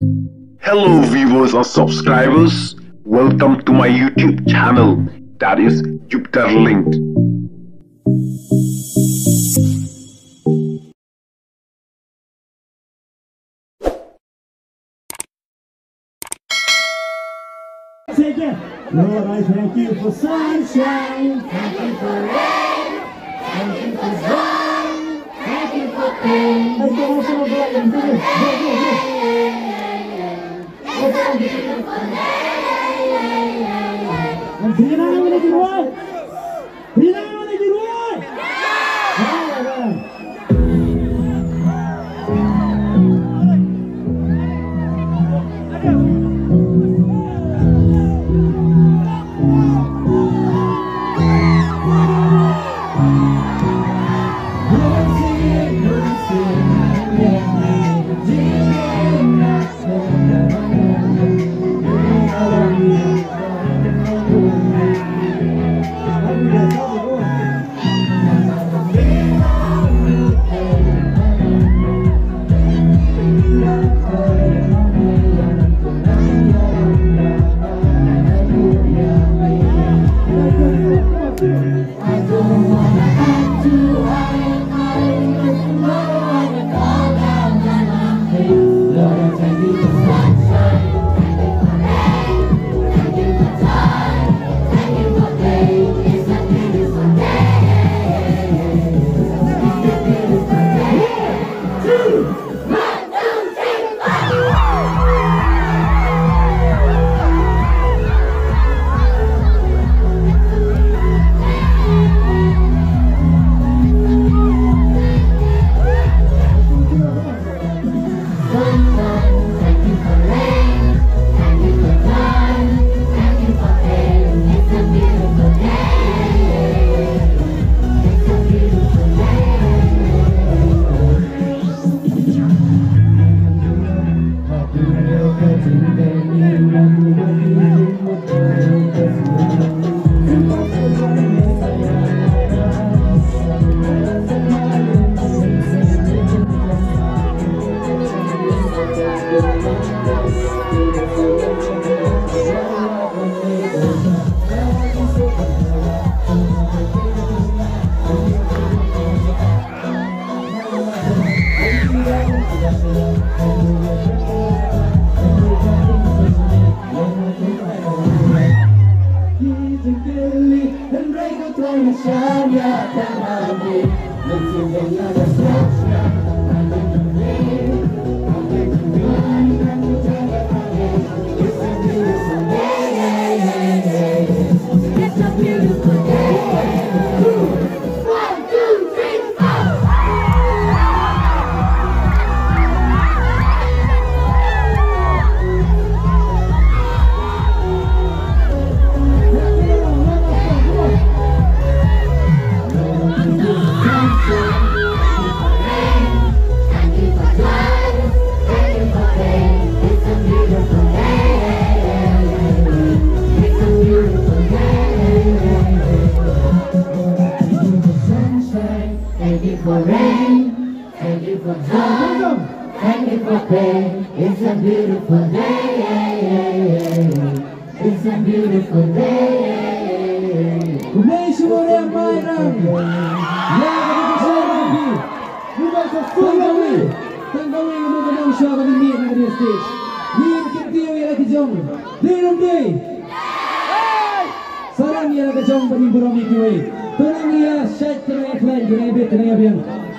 Hello viewers or subscribers, welcome to my YouTube channel, that is Jupiter Linked. Take it. Lord, I thank you for sunshine, thank you for rain, thank you for sun, thank you for pain. Let's go for a break and do it. And do you know how to do what? Do you know how to do what?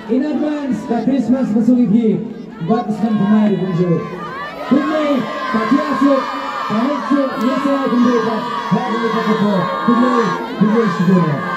In advance, the Christmas masugigi, bataskan pemain bunjo. Kumno, kakiasuk, kahitsuk, yesa kumbeka, bagai kakapo. Kumno, bunjo siguro.